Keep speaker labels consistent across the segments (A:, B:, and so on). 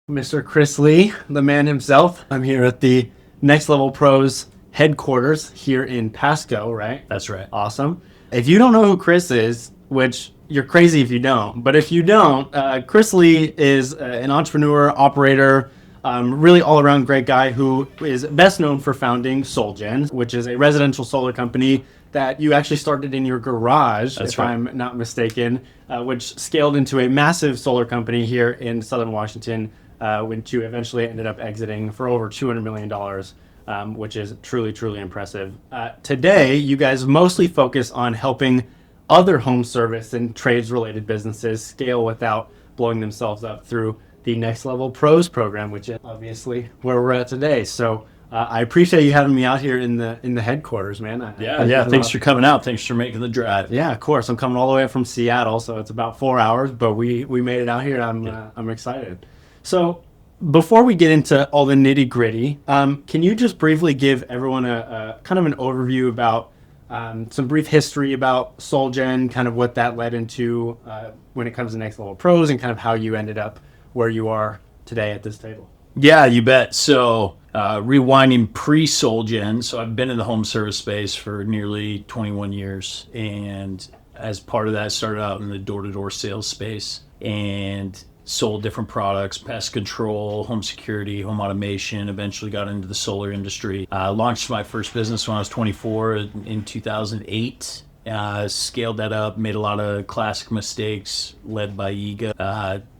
A: Mr. Chris Lee, the man himself. I'm here at the Next Level Pros headquarters here in Pasco, right?
B: That's right.
A: Awesome. If you don't know who Chris is, which you're crazy if you don't, but if you don't, Chris Lee is an entrepreneur, operator, really all-around great guy who is best known for founding SolGen, which is a residential solar company that you actually started in your garage,
B: That's
A: if
B: right.
A: I'm not mistaken, which scaled into a massive solar company here in Southern Washington, which you eventually ended up exiting for over $200 million, which is truly, truly impressive. Today, you guys mostly focus on helping other home service and trades-related businesses scale without blowing themselves up through the Next Level Pros program, which is obviously where we're at today. So I appreciate you having me out here in the headquarters, man.
B: Yeah. Thanks for coming out. Thanks for making the drive.
A: Yeah, of course. I'm coming all the way from Seattle, so it's about 4 hours, but we made it out here. I'm excited. So before we get into all the nitty gritty, can you just briefly give everyone a kind of an overview about some brief history about SolGen, kind of what that led into when it comes to Next Level Pros, and kind of how you ended up where you are today at this table?
B: Yeah, you bet. So rewinding pre-SolGen, so I've been in the home service space for nearly 21 years. And as part of that, I started out in the door-to-door sales space and sold different products, pest control, home security, home automation, eventually got into the solar industry. Launched my first business when I was 24 in 2008. Scaled that up, made a lot of classic mistakes, led by ego.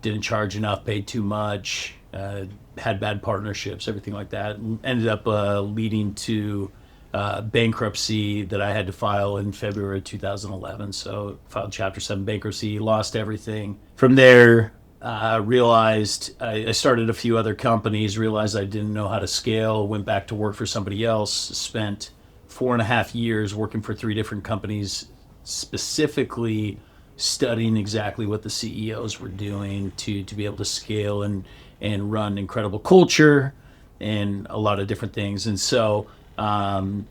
B: Didn't charge enough, paid too much, had bad partnerships, everything like that. And ended up leading to bankruptcy that I had to file in February 2011. So filed Chapter 7 bankruptcy, lost everything. From there, realized I started a few other companies, realized I didn't know how to scale, went back to work for somebody else, spent 4.5 years working for 3 different companies, specifically studying exactly what the CEOs were doing to be able to scale and run incredible culture and a lot of different things. And so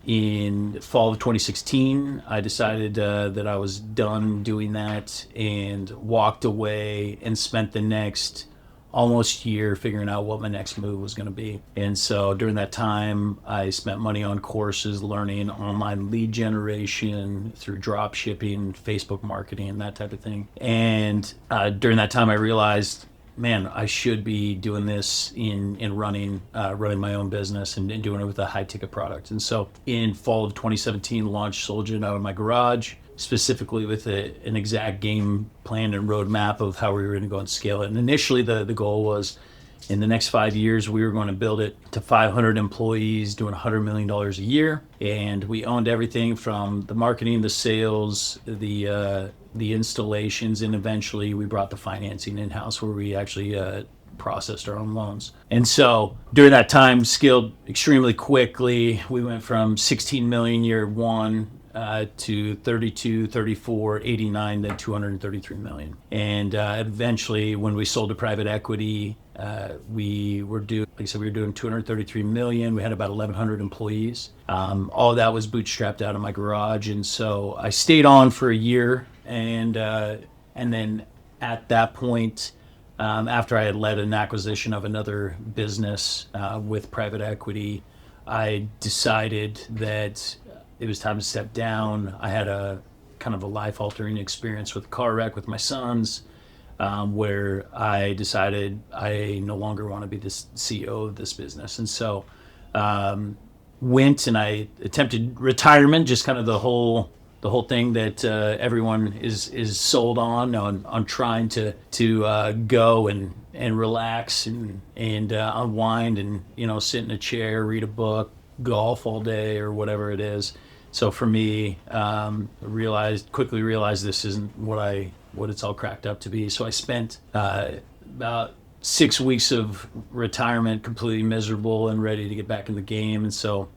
B: in fall of 2016, I decided that I was done doing that and walked away and spent the next almost year figuring out what my next move was going to be. And so during that time, I spent money on courses, learning online lead generation through drop shipping, Facebook marketing, that type of thing. And during that time, I realized, man, I should be doing this in running my own business and doing it with a high ticket product. And so in fall of 2017, launched SolGen out of my garage, specifically with an exact game plan and roadmap of how we were going to go and scale it. And initially the goal was in the next 5 years, we were going to build it to 500 employees doing $100 million a year. And we owned everything from the marketing, the sales, the installations, and eventually we brought the financing in-house where we actually processed our own loans. And so during that time, scaled extremely quickly. We went from 16 million year one to 32, 34, 89, then 233 million. And eventually when we sold to private equity, we were doing 233 million. We had about 1,100 employees. All of that was bootstrapped out of my garage. And so I stayed on for a year. And then at that point, after I had led an acquisition of another business with private equity, I decided that it was time to step down. I had a kind of a life-altering experience with a car wreck with my sons, where I decided I no longer want to be the CEO of this business. And so went and I attempted retirement, just kind of the whole thing that everyone is sold on trying to go and relax and unwind and sit in a chair, read a book, golf all day or whatever it is. So for me, quickly realized this isn't what it's all cracked up to be. So I spent about 6 weeks of retirement completely miserable and ready to get back in the game. And so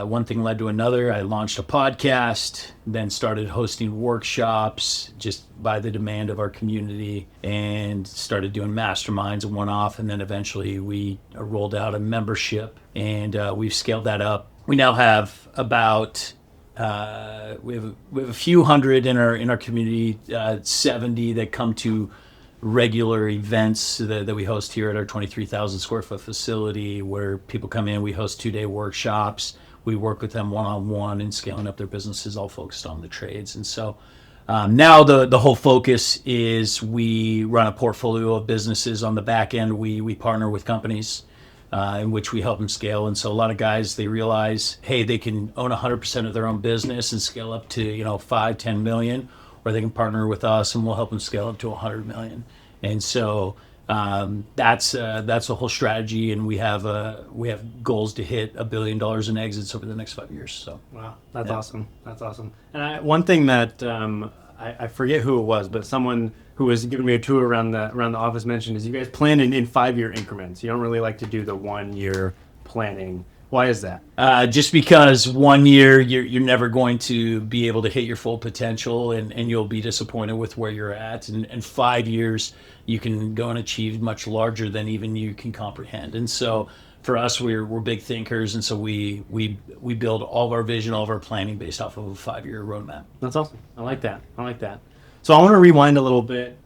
B: one thing led to another. I launched a podcast, then started hosting workshops just by the demand of our community, and started doing masterminds and one-off. And then eventually we rolled out a membership, and we've scaled that up. We now have about we have a few hundred in our community, 70 that come to regular events that we host here at our 23,000 square foot facility where people come in. We host 2-day workshops. We work with them one-on-one in scaling up their businesses, all focused on the trades. And so now the whole focus is we run a portfolio of businesses. On the back end, we partner with companies in which we help them scale. And so a lot of guys, they realize, hey, they can own 100% of their own business and scale up to 5-10 million, or they can partner with us and we'll help them scale up to 100 million. And so that's the whole strategy, and we have goals to hit $1 billion in exits over the next 5 years. So
A: wow, that's awesome. That's awesome. And one thing that I forget who it was, but someone who was giving me a tour around the office mentioned is you guys plan in 5-year increments. You don't really like to do the 1-year planning. Why is that?
B: Just because 1 year you're never going to be able to hit your full potential, and you'll be disappointed with where you're at. And 5 years you can go and achieve much larger than even you can comprehend. And so for us, we're big thinkers, and so we build all of our vision, all of our planning based off of a 5-year roadmap.
A: That's awesome. I like that. So I want to rewind a little bit.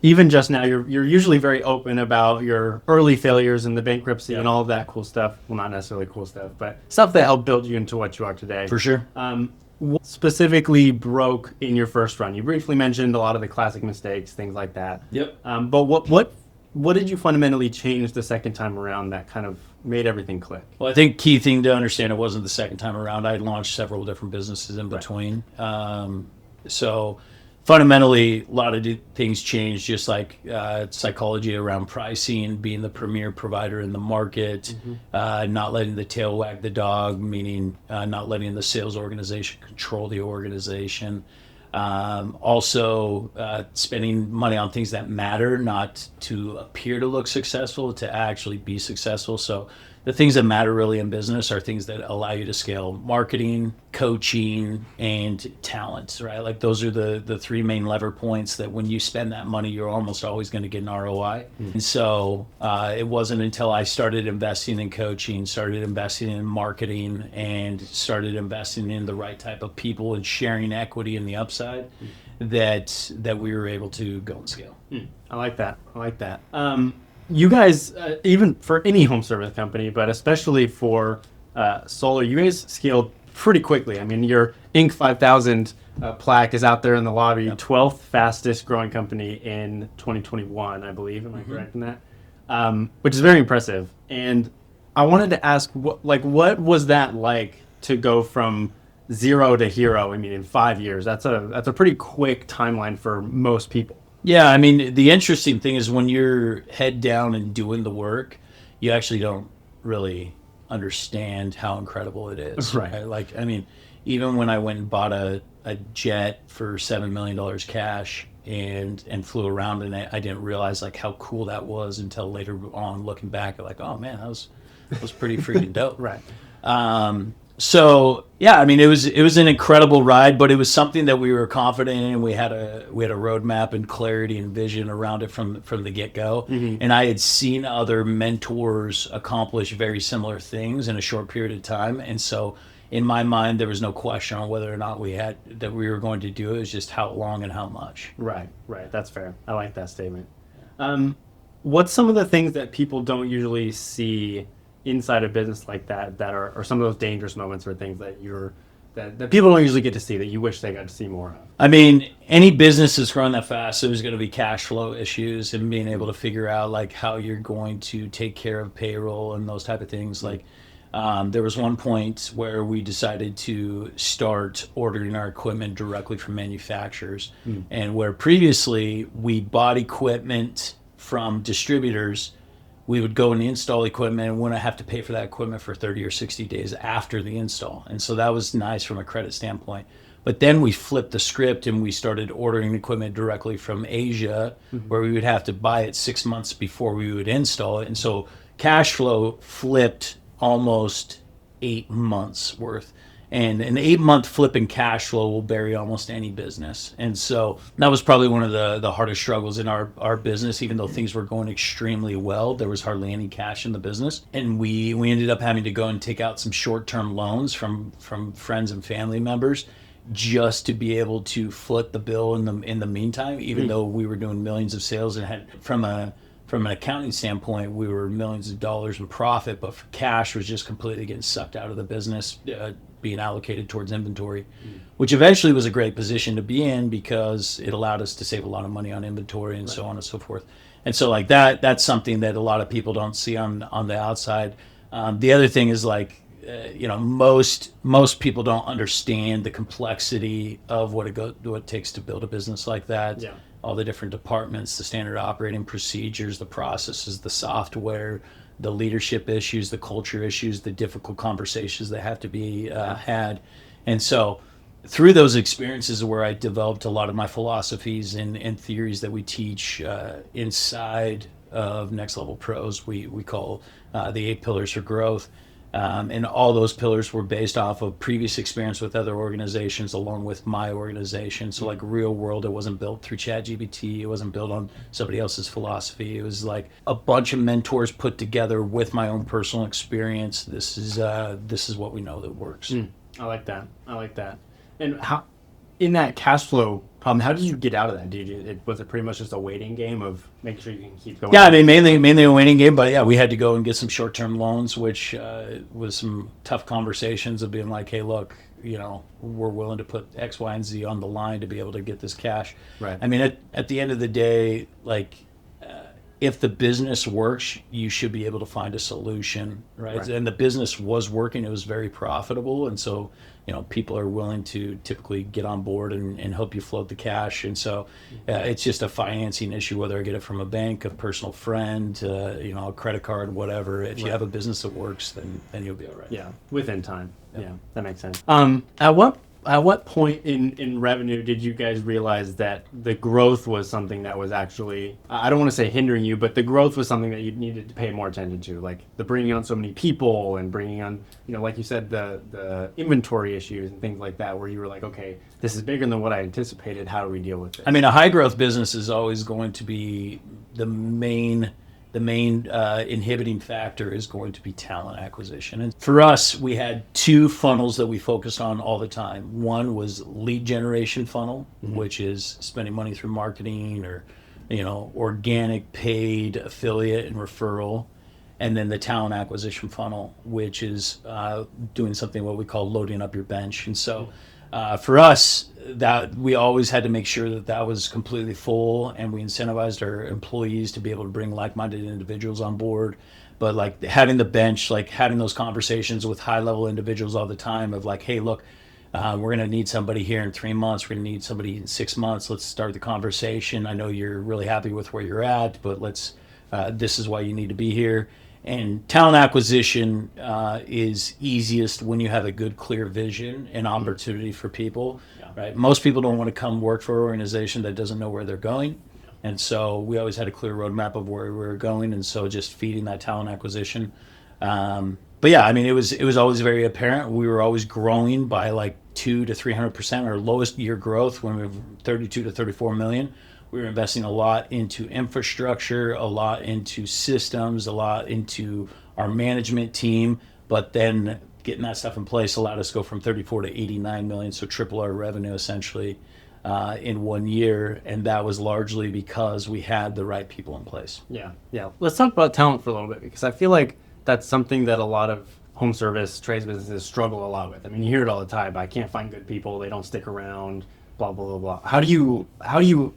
A: Even just now, you're usually very open about your early failures and the bankruptcy and all of that cool stuff. Well, not necessarily cool stuff, but stuff that helped build you into what you are today.
B: For sure.
A: What specifically broke in your first run? You briefly mentioned a lot of the classic mistakes, things like that.
B: Yep.
A: But what did you fundamentally change the second time around that kind of made everything click?
B: Well, I think key thing to understand, it wasn't the second time around. I had launched several different businesses in between. So fundamentally, a lot of things changed, just like psychology around pricing, being the premier provider in the market, not letting the tail wag the dog, meaning not letting the sales organization control the organization. Also spending money on things that matter, not to appear to look successful, to actually be successful. So the things that matter really in business are things that allow you to scale: marketing, coaching, and talent, right? Like those are the 3 main lever points that when you spend that money, you're almost always going to get an ROI. And so it wasn't until I started investing in coaching, started investing in marketing, and started investing in the right type of people and sharing equity in the upside that we were able to go and scale.
A: I like that. You guys, even for any home service company, but especially for solar, you guys scaled pretty quickly. I mean, your Inc. 5000 plaque is out there in the lobby, 12th fastest growing company in 2021, I believe. Am I correct in that? Which is very impressive. And I wanted to ask, what was that like to go from zero to hero? I mean, in 5 years, that's a pretty quick timeline for most people.
B: Yeah, I mean, the interesting thing is when you're head down and doing the work, you actually don't really understand how incredible it is.
A: Right.
B: Like, I mean, even when I went and bought a jet for $7 million cash and flew around, and I didn't realize like how cool that was until later on, looking back, like, oh man, that was pretty freaking dope.
A: Right.
B: So yeah, I mean, it was an incredible ride, but it was something that we were confident in. We had a roadmap and clarity and vision around it from the get-go. And I had seen other mentors accomplish very similar things in a short period of time. And so in my mind, there was no question on whether or not we were going to do it. It was just how long and how much.
A: Right. That's fair. I like that statement. What's some of the things that people don't usually see inside a business like that are some of those dangerous moments or things that that people don't usually get to see that you wish they got to see more of?
B: I mean, any business that's growing that fast, there's going to be cash flow issues and being able to figure out like how you're going to take care of payroll and those type of things. Like there was one point where we decided to start ordering our equipment directly from manufacturers, and where previously we bought equipment from distributors, we would go and install equipment and wouldn't have to pay for that equipment for 30 or 60 days after the install. And so that was nice from a credit standpoint. But then we flipped the script and we started ordering equipment directly from Asia, where we would have to buy it 6 months before we would install it. And so cash flow flipped almost 8 months worth. And an 8-month flip in cash flow will bury almost any business. And so that was probably one of the hardest struggles in our business. Even though things were going extremely well, there was hardly any cash in the business. And we ended up having to go and take out some short-term loans from friends and family members just to be able to foot the bill in the meantime, even though we were doing millions of sales and had from an accounting standpoint, we were millions of dollars in profit, but for cash was just completely getting sucked out of the business, being allocated towards inventory, which eventually was a great position to be in because it allowed us to save a lot of money on inventory and so on and so forth. And so like that's something that a lot of people don't see on the outside. The other thing is like, most people don't understand the complexity of what it takes to build a business like that.
A: Yeah.
B: All the different departments, the standard operating procedures, the processes, the software, the leadership issues, the culture issues, the difficult conversations that have to be had. And so through those experiences where I developed a lot of my philosophies and theories that we teach inside of Next Level Pros, we call the 8 pillars for growth. And all those pillars were based off of previous experience with other organizations along with my organization. So like real world, it wasn't built through ChatGPT. It wasn't built on somebody else's philosophy. It was like a bunch of mentors put together with my own personal experience. This is what we know that works.
A: I like that. And how, in that cash flow problem, how did you get out of that? Was it pretty much just a waiting game of making sure you can keep going?
B: Yeah, I mean, mainly a waiting game, but yeah, we had to go and get some short-term loans, which was some tough conversations of being like, hey, look, we're willing to put X, Y, and Z on the line to be able to get this cash.
A: Right.
B: I mean, at the end of the day, like, if the business works, you should be able to find a solution, right? And the business was working; it was very profitable, and so people are willing to typically get on board and help you float the cash. And so it's just a financing issue, whether I get it from a bank, a personal friend, a credit card, whatever. If you have a business that works, then you'll be all right.
A: Yeah, within time. Yeah, that makes sense. At what point in revenue did you guys realize that the growth was something that was actually, I don't want to say hindering you, but the growth was something that you needed to pay more attention to, like the bringing on so many people and bringing on, like you said, the inventory issues and things like that, where you were like, okay, this is bigger than what I anticipated. How do we deal with it?
B: I mean, a high growth business is always going to be the main inhibiting factor is going to be talent acquisition. And for us, we had 2 funnels that we focused on all the time. One was lead generation funnel, which is spending money through marketing or, organic paid affiliate and referral. And then the talent acquisition funnel, which is doing something what we call loading up your bench. And so for us, that we always had to make sure that was completely full, and we incentivized our employees to be able to bring like-minded individuals on board. But like having the bench, like having those conversations with high-level individuals all the time of like, hey, look, we're going to need somebody here in 3 months. We're going to need somebody in 6 months. Let's start the conversation. I know you're really happy with where you're at, but this is why you need to be here. And talent acquisition is easiest when you have a good, clear vision and opportunity for people, right? Most people don't want to come work for an organization that doesn't know where they're going. And so we always had a clear roadmap of where we were going. And so just feeding that talent acquisition. But yeah, I mean, it was always very apparent. We were always growing by like 200 to 300%. Our lowest year growth when we were 32 to 34 million. We were investing a lot into infrastructure, a lot into systems, a lot into our management team, but then getting that stuff in place allowed us to go from 34 to 89 million, so triple our revenue essentially in 1 year, and that was largely because we had the right people in place.
A: Yeah. Let's talk about talent for a little bit, because I feel like that's something that a lot of home service trades businesses struggle a lot with. I mean, you hear it all the time. I can't find good people. They don't stick around. Blah blah blah blah. How do you how do you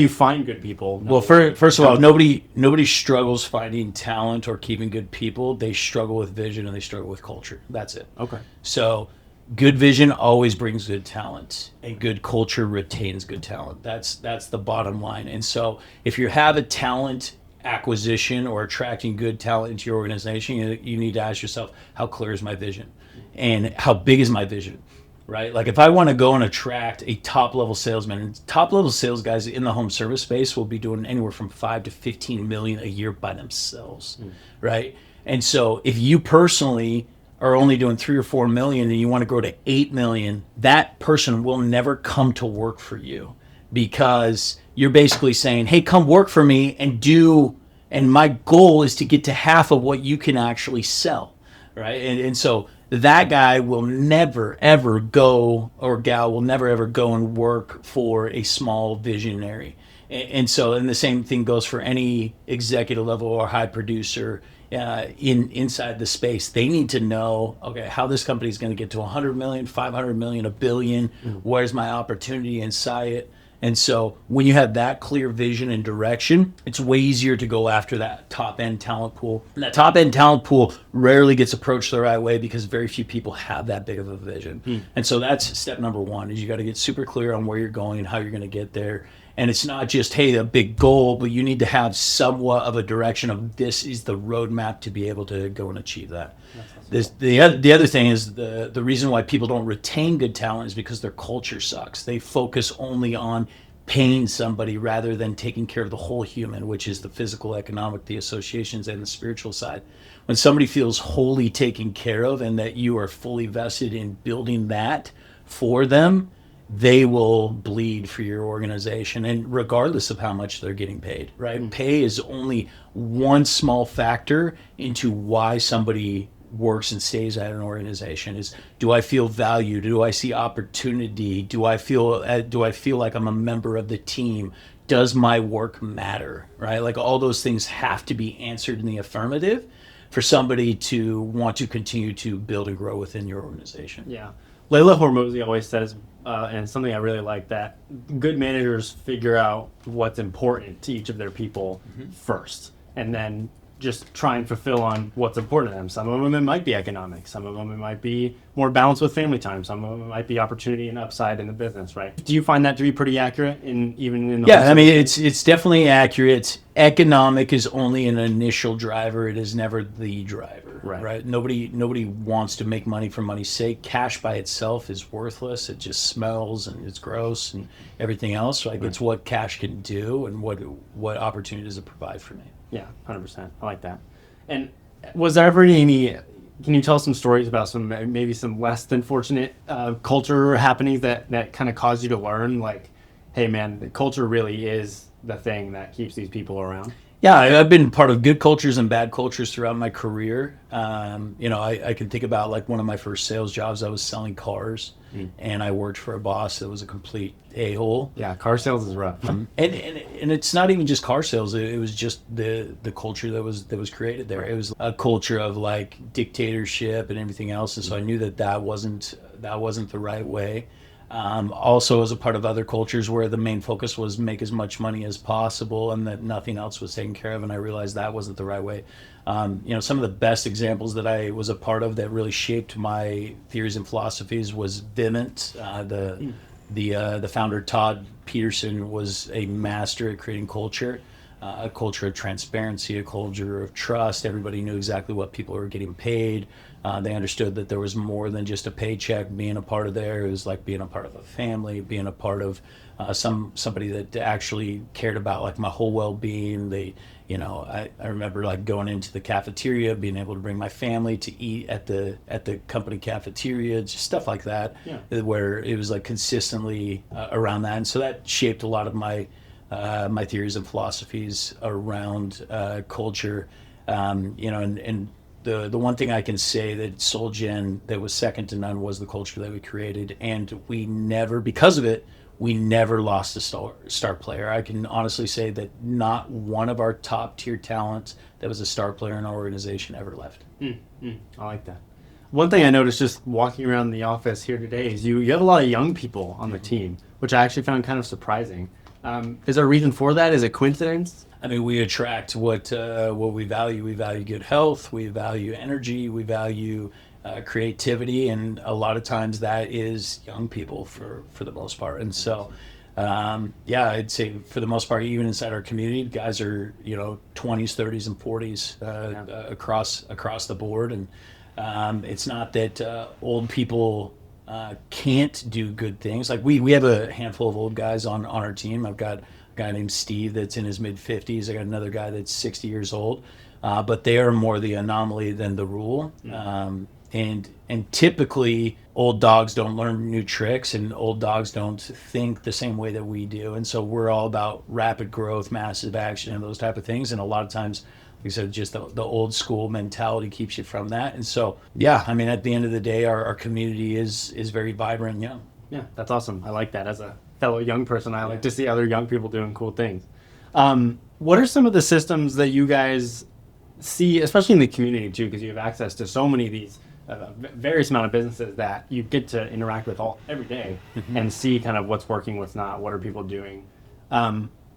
A: find good people?
B: Well, first of all, nobody struggles finding talent or keeping good people. They struggle with vision and they struggle with culture. That's it.
A: Okay.
B: So, good vision always brings good talent, and good culture retains good talent. That's the bottom line. And so, if you have a talent acquisition or attracting good talent into your organization, you need to ask yourself, how clear is my vision, and how big is my vision? Right? Like if I want to go and attract a top level salesman, and top level sales guys in the home service space will be doing anywhere from 5 to 15 million a year by themselves. Right? And so if you personally are only doing 3 or 4 million and you want to grow to 8 million, that person will never come to work for you, because you're basically saying, hey, come work for me and my goal is to get to half of what you can actually sell. Right? And so that guy will never ever go, or gal will never ever go and work for a small visionary. And the same thing goes for any executive level or high producer inside the space. They need to know, okay, how this company is going to get to 100 million, 500 million, a billion. Where's my opportunity inside it? And so when you have that clear vision and direction, it's way easier to go after that top end talent pool. And that top end talent pool rarely gets approached the right way because very few people have that big of a vision. And so that's step number one, is you got to get super clear on where you're going and how you're going to get there. And it's not just, hey, a big goal, but you need to have somewhat of a direction of this is the roadmap to be able to go and achieve that. The other thing is the reason why people don't retain good talent is because their culture sucks. They focus only on paying somebody rather than taking care of the whole human, which is the physical, economic, the associations, and the spiritual side. When somebody feels wholly taken care of and that you are fully vested in building that for them, they will bleed for your organization, and regardless of how much they're getting paid, right? Pay is only one small factor into why somebody works and stays at an organization. Is, do I feel valued? Do I see opportunity? Do I feel like I'm a member of the team? Does my work matter, right? Like, all those things have to be answered in the affirmative for somebody to want to continue to build and grow within your organization.
A: Yeah. Layla Hormozi always says, and something I really like, that good managers figure out what's important to each of their people first, and then just try and fulfill on what's important to them. Some of them, it might be economic. Some of them, it might be more balance with family time. Some of them, it might be opportunity and upside in the business, right? Do you find that to be pretty accurate even in the
B: Yeah, I mean, it's definitely accurate. Economic is only an initial driver. It is never the driver, right? Nobody wants to make money for money's sake. Cash by itself is worthless. It just smells and it's gross and everything else. Like, it's what cash can do and what opportunity does it provide for me.
A: Yeah, 100%. I like that. And was there ever any, can you tell some stories about maybe some less than fortunate culture happenings that kind of caused you to learn, like, hey man, the culture really is the thing that keeps these people around?
B: Yeah, I've been part of good cultures and bad cultures throughout my career. I can think about, like, one of my first sales jobs. I was selling cars, and I worked for a boss that was a complete a-hole.
A: Yeah, car sales is rough.
B: And it's not even just car sales. It was just the culture that was created there. It was a culture of, like, dictatorship and everything else. And so I knew that wasn't the right way. Also, as a part of other cultures where the main focus was make as much money as possible and that nothing else was taken care of, and I realized that wasn't the right way. Some of the best examples that I was a part of that really shaped my theories and philosophies was Vivint. The founder, Todd Peterson, was a master at creating culture. A culture of transparency, a culture of trust. Everybody knew exactly what people were getting paid. They understood that there was more than just a paycheck being a part of there. It was like being a part of a family, being a part of somebody that actually cared about, like, my whole well-being. I remember, like, going into the cafeteria, being able to bring my family to eat at the company cafeteria, just stuff like that, where it was, like, consistently around that. And so that shaped a lot of my theories and philosophies around culture. And the one thing I can say that SoulGen, that was second to none, was the culture that we created. And we never, because of it, we never lost a star player. I can honestly say that not one of our top tier talents that was a star player in our organization ever left.
A: I like that. One thing I noticed just walking around the office here today is you have a lot of young people on the team, which I actually found kind of surprising. Is there a reason for that? Is it coincidence?
B: I mean, we attract what we value. We value good health. We value energy. We value creativity, and a lot of times that is young people for the most part. And so, I'd say for the most part, even inside our community, guys are 20s, 30s, and 40s across the board. And it's not that old people can't do good things. Like, we have a handful of old guys on our team. I've got a guy named Steve that's in his mid-50s. I got another guy that's 60 years old. But they are more the anomaly than the rule. And typically, old dogs don't learn new tricks, and old dogs don't think the same way that we do. And so we're all about rapid growth, massive action, and those type of things. And a lot of times, I said, just the old school mentality keeps you from that. And so, yeah, I mean, at the end of the day, our community is very vibrant and young.
A: Yeah, that's awesome. I like that. As a fellow young person, I like to see other young people doing cool things. What are some of the systems that you guys see, especially in the community too, because you have access to so many of these various amount of businesses that you get to interact with every day and see kind of what's working, what's not, what are people doing.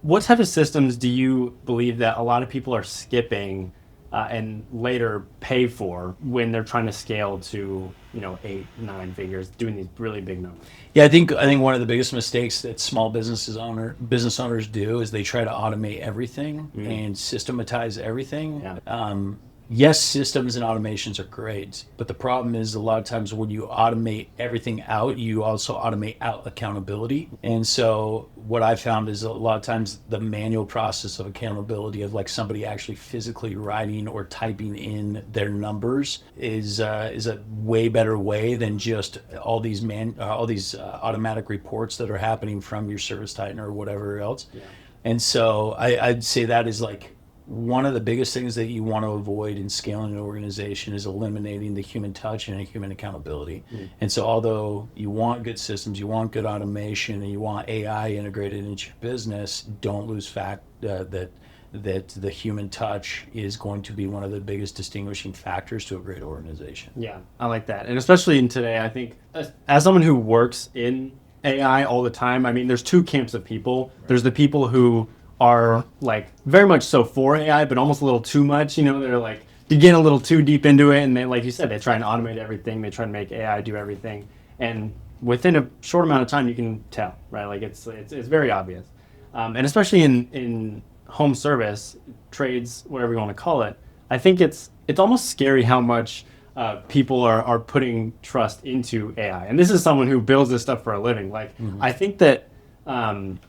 A: What type of systems do you believe that a lot of people are skipping and later pay for when they're trying to scale to 8-9 figures, doing these really big numbers?
B: Yeah, I think one of the biggest mistakes that small business owners do is they try to automate everything and systematize everything.
A: Yeah.
B: Yes, systems and automations are great, but the problem is a lot of times when you automate everything out, you also automate out accountability. And so what I found is a lot of times the manual process of accountability of like somebody actually physically writing or typing in their numbers is a way better way than just all these automatic reports that are happening from your service titan or whatever else.
A: Yeah.
B: And so I'd say that is like one of the biggest things that you want to avoid in scaling an organization is eliminating the human touch and human accountability. And so although you want good systems, you want good automation, and you want AI integrated into your business, don't lose fact that the human touch is going to be one of the biggest distinguishing factors to a great organization.
A: Yeah, I like that. And especially in today, I think as someone who works in AI all the time, I mean, there's two camps of people. Right. There's the people who are like very much so for AI, but almost a little too much. They're like, you get a little too deep into it, and they, like you said, they try and automate everything. They try and make AI do everything, and within a short amount of time, you can tell, right? Like it's very obvious, and especially in home service trades, whatever you want to call it. I think it's almost scary how much people are putting trust into AI, and this is someone who builds this stuff for a living. Like I think that.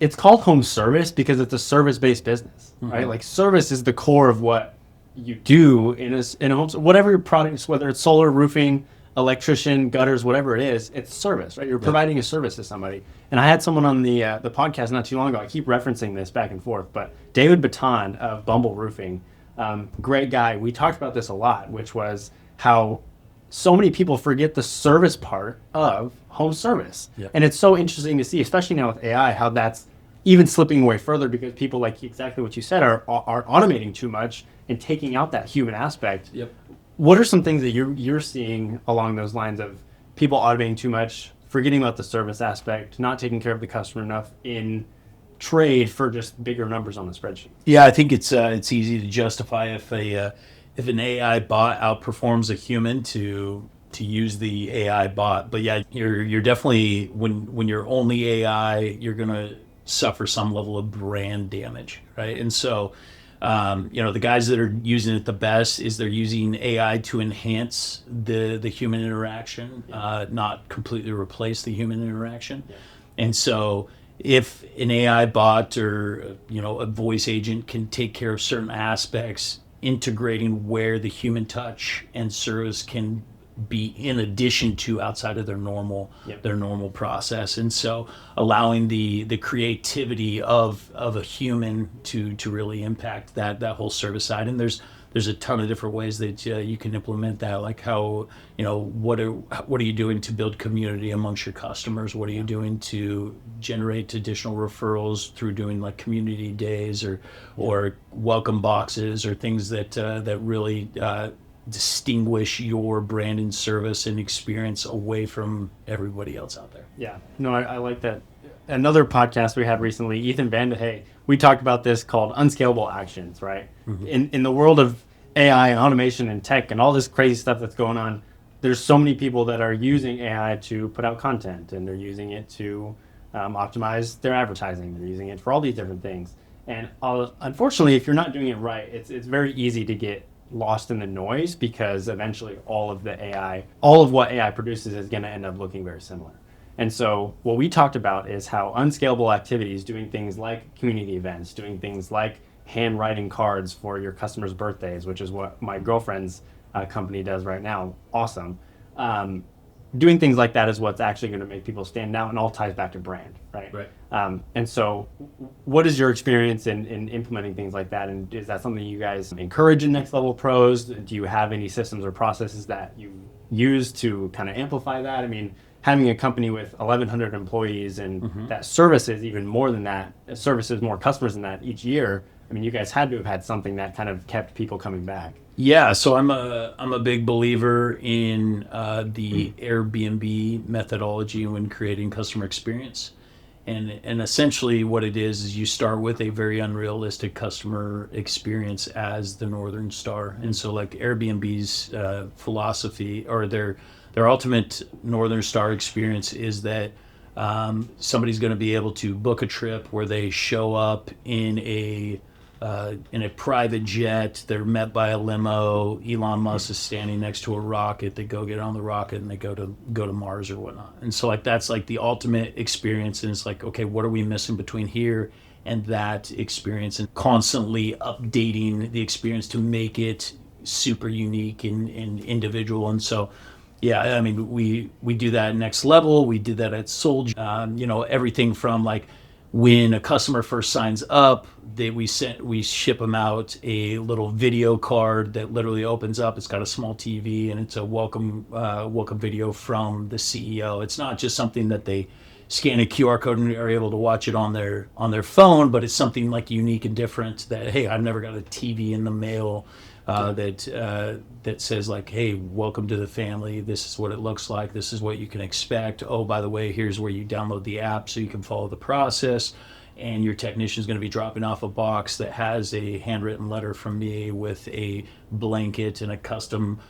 A: It's called home service because it's a service-based business, right? Like service is the core of what you do in a home, whatever your products, whether it's solar, roofing, electrician, gutters, whatever it is, it's service, right? You're providing a service to somebody. And I had someone on the podcast not too long ago. I keep referencing this back and forth, but David Baton of Bumble Roofing, great guy. We talked about this a lot, which was how so many people forget the service part of home service. Yep. And it's so interesting to see, especially now with AI, how that's even slipping away further because people, like exactly what you said, are automating too much and taking out that human aspect.
B: Yep.
A: What are some things that you're seeing along those lines of people automating too much, forgetting about the service aspect, not taking care of the customer enough in trade for just bigger numbers on the spreadsheet?
B: Yeah, I think it's easy to justify if an AI bot outperforms a human to use the AI bot. But yeah, you're definitely when you're only AI, you're gonna suffer some level of brand damage, right? And so the guys that are using it the best is they're using AI to enhance the human interaction, not completely replace the human interaction. Yeah. And so if an AI bot or a voice agent can take care of certain aspects, integrating where the human touch and service can be in addition to outside of their normal process, and so allowing the creativity of a human to really impact that whole service side. And there's a ton of different ways that you can implement that, like how what are you doing to build community amongst your customers? What are you doing to generate additional referrals through doing like community days or welcome boxes or things that really distinguish your brand and service and experience away from everybody else out there.
A: Yeah, no, I like that. Another podcast we had recently, Ethan Vandehey, we talked about this called unscalable actions, right? In the world of AI and automation and tech and all this crazy stuff that's going on, there's so many people that are using AI to put out content, and they're using it to optimize their advertising. They're using it for all these different things. And unfortunately, if you're not doing it right, it's very easy to get lost in the noise, because eventually all of what AI produces is going to end up looking very similar. And so what we talked about is how unscalable activities, doing things like community events, doing things like handwriting cards for your customers' birthdays, which is what my girlfriend's company does right now. Awesome. doing things like that is what's actually going to make people stand out, and all ties back to brand, right?
B: Right.
A: And so, what is your experience in implementing things like that? And is that something you guys encourage in Next Level Pros? Do you have any systems or processes that you use to kind of amplify that? I mean, having a company with 1,100 employees and that services even more than that, services more customers than that each year. I mean, you guys had to have had something that kind of kept people coming back.
B: Yeah, so I'm a big believer in the Airbnb methodology when creating customer experience, and essentially what it is you start with a very unrealistic customer experience as the Northern Star, and so like Airbnb's philosophy or their ultimate Northern Star experience is that somebody's going to be able to book a trip where they show up in a private jet. They're met by a limo. Elon Musk is standing next to a rocket. They go get on the rocket and they go to Mars or whatnot. And so like that's like the ultimate experience. And it's like, okay, what are we missing between here and that experience? And constantly updating the experience to make it super unique and individual. And so, yeah, I mean, we do that at Next Level. We did that at Soldier. Everything from like when a customer first signs up, we ship them out a little video card that literally opens up. It's got a small TV and it's a welcome video from the CEO. It's not just something that they scan a QR code and are able to watch it on their phone, but it's something like unique and different that, hey, I've never got a TV in the mail that says like, hey, welcome to the family. This is what it looks like. This is what you can expect. Oh, by the way, here's where you download the app so you can follow the process. And your technician is going to be dropping off a box that has a handwritten letter from me with a blanket and a custom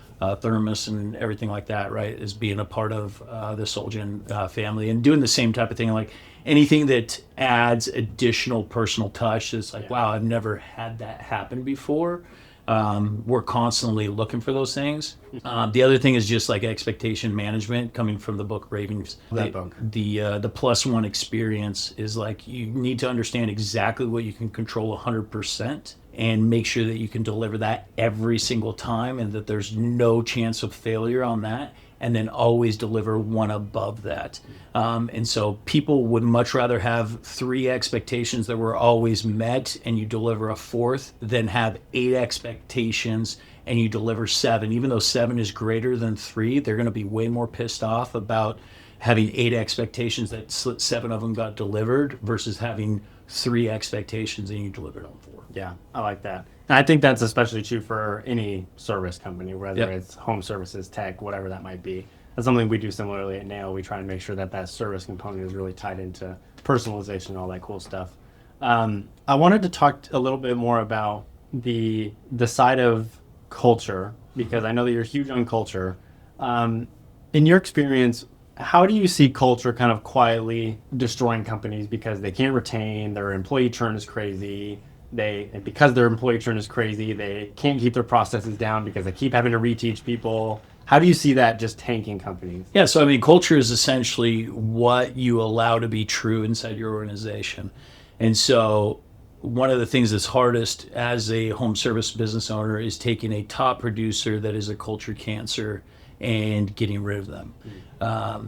B: thermos and everything like that, right, as being a part of the Solgen family. And doing the same type of thing, like anything that adds additional personal touch is like, wow, I've never had that happen before. We're constantly looking for those things. The other thing is just like expectation management coming from the book Ravings. The plus one experience is like you need to understand exactly what you can control 100% and make sure that you can deliver that every single time and that there's no chance of failure on that. And then always deliver one above that. And so people would much rather have 3 expectations that were always met and you deliver a 4th than have 8 expectations and you deliver 7. Even though 7 is greater than 3, they're going to be way more pissed off about having 8 expectations that 7 of them got delivered versus having 3 expectations and you delivered on 4.
A: Yeah, I like that. And I think that's especially true for any service company, whether it's home services, tech, whatever that might be. That's something we do similarly at Nail. We try to make sure that that service component is really tied into personalization and all that cool stuff. I wanted to talk a little bit more about the side of culture, because I know that you're huge on culture. In your experience, how do you see culture kind of quietly destroying companies because they can't retain, their employee churn is crazy, because their employee churn is crazy, they can't keep their processes down because they keep having to reteach people? How do you see that just tanking companies?
B: Yeah, so I mean, culture is essentially what you allow to be true inside your organization. And so one of the things that's hardest as a home service business owner is taking a top producer that is a culture cancer and getting rid of them.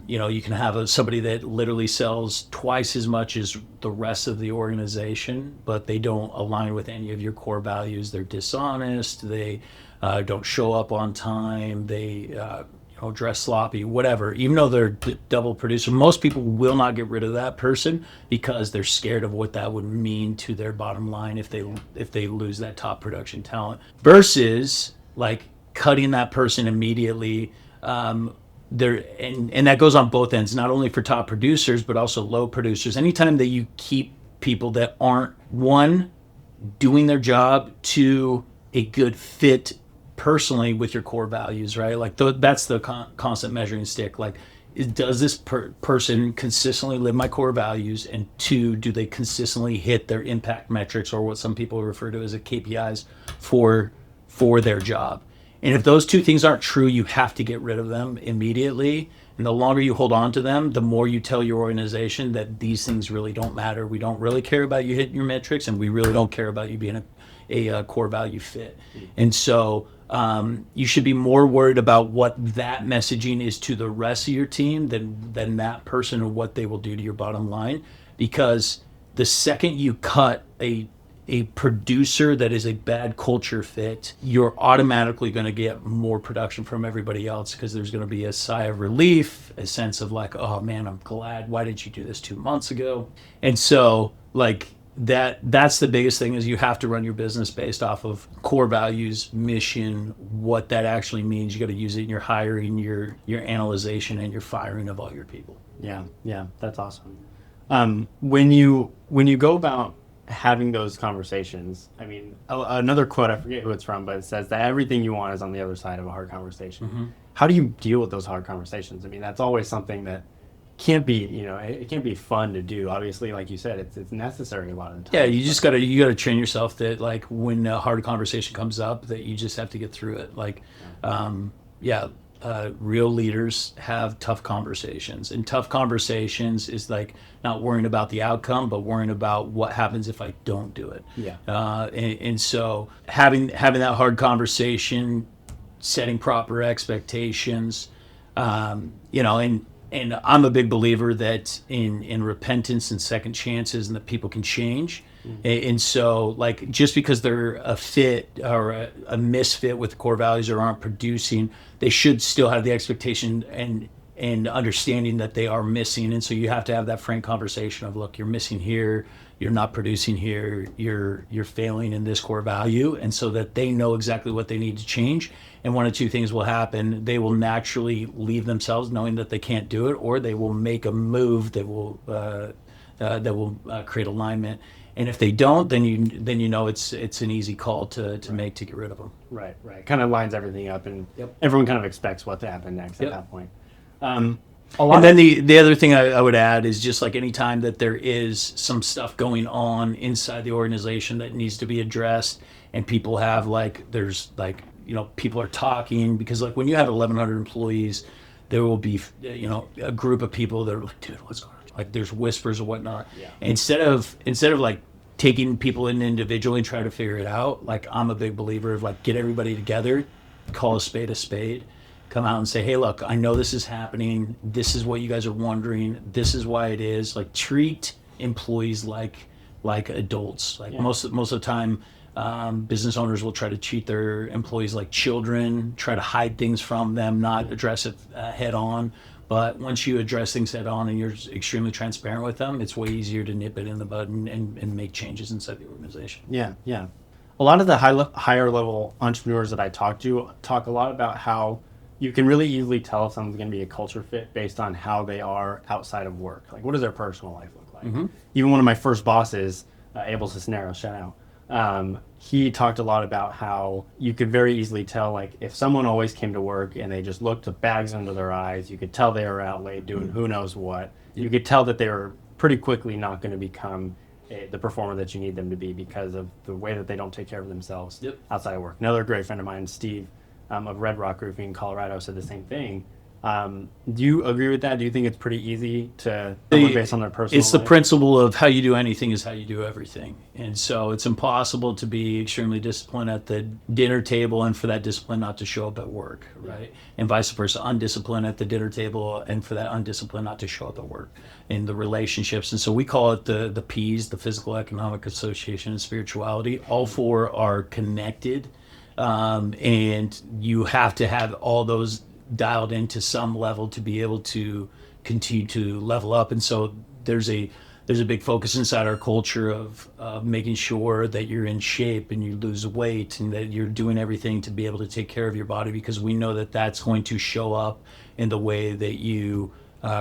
B: You can have somebody that literally sells twice as much as the rest of the organization, but they don't align with any of your core values. They're dishonest. They don't show up on time. They dress sloppy, whatever. Even though they're double producer, most people will not get rid of that person because they're scared of what that would mean to their bottom line if they lose that top production talent. Versus like cutting that person immediately. And that goes on both ends, not only for top producers, but also low producers. Anytime that you keep people that aren't, 1, doing their job, 2, a good fit personally with your core values, right? Like that's the constant measuring stick. Like, does this person consistently live my core values? And 2, do they consistently hit their impact metrics, or what some people refer to as a KPIs for their job? And if those 2 things aren't true, you have to get rid of them immediately. And the longer you hold on to them, the more you tell your organization that these things really don't matter. We don't really care about you hitting your metrics, and we really don't care about you being a core value fit. And so you should be more worried about what that messaging is to the rest of your team than that person or what they will do to your bottom line. Because the second you cut a producer that is a bad culture fit, you're automatically going to get more production from everybody else, because there's going to be a sigh of relief, a sense of like, oh man, I'm glad. Why didn't you do this 2 months ago? And so like that's the biggest thing, is you have to run your business based off of core values, mission, what that actually means. You got to use it in your hiring, your analyzation, and your firing of all your people.
A: Yeah, that's awesome. When you go about having those conversations, I mean, another quote, I forget who it's from, but it says that everything you want is on the other side of a hard conversation. Mm-hmm. How do you deal with those hard conversations? I mean, that's always something that can't be, it can't be fun to do. Obviously, like you said, it's necessary a lot of the time.
B: Yeah, you gotta train yourself that, like, when a hard conversation comes up, that you just have to get through it. Like, real leaders have tough conversations, and tough conversations is like not worrying about the outcome, but worrying about what happens if I don't do it.
A: Yeah.
B: And so having that hard conversation, setting proper expectations, and I'm a big believer that in repentance and second chances, and that people can change. Mm-hmm. And so, like, just because they're a fit or a misfit with core values or aren't producing, they should still have the expectation and understanding that they are missing. And so you have to have that frank conversation of, look, you're missing here, you're not producing here, you're failing in this core value, and so that they know exactly what they need to change. And one of two things will happen: they will naturally leave themselves knowing that they can't do it, or they will make a move that will create alignment. And if they don't, then you know it's an easy call to make to get rid of them.
A: Right. Kind of lines everything up, and everyone kind of expects what to happen next at that point. And
B: then the other thing I would add is, just like any time that there is some stuff going on inside the organization that needs to be addressed, and people have people are talking, because like when you have 1,100 employees, there will be a group of people that are like, dude, what's going on? Like, there's whispers or whatnot. Yeah. Instead of like taking people in individually and try to figure it out, like, I'm a big believer of, like, get everybody together, call a spade, come out and say, hey, look, I know this is happening. This is what you guys are wondering. This is why it is. Like, treat employees like adults. Like, most of the time, business owners will try to treat their employees like children, try to hide things from them, not address it head on. But once you address things head on and you're extremely transparent with them, it's way easier to nip it in the bud and make changes inside the organization.
A: Yeah. A lot of the higher level entrepreneurs that I talk to talk a lot about how you can really easily tell if someone's going to be a culture fit based on how they are outside of work. Like, what does their personal life look like? Mm-hmm. Even one of my first bosses, Abel Cisneros, shout out, he talked a lot about how you could very easily tell, like, if someone always came to work and they just looked with bags under their eyes, you could tell they were out late doing who knows what. You could tell that they were pretty quickly not going to become the performer that you need them to be, because of the way that they don't take care of themselves outside of work. Another great friend of mine, Steve, of Red Rock Roofing in Colorado, said the same thing. Do you agree with that? Do you think it's pretty easy to based on their personal
B: It's the
A: life?
B: principle of how you do anything is how you do everything. And so it's impossible to be extremely disciplined at the dinner table and for that discipline not to show up at work, right? And vice versa, undisciplined at the dinner table and for that undiscipline not to show up at work in the relationships. And so we call it the P's, the physical, economic, association, and spirituality. All four are connected. And you have to have all those dialed into some level to be able to continue to level up. And so there's a big focus inside our culture of making sure that you're in shape and you lose weight and that you're doing everything to be able to take care of your body, because we know that that's going to show up in the way that you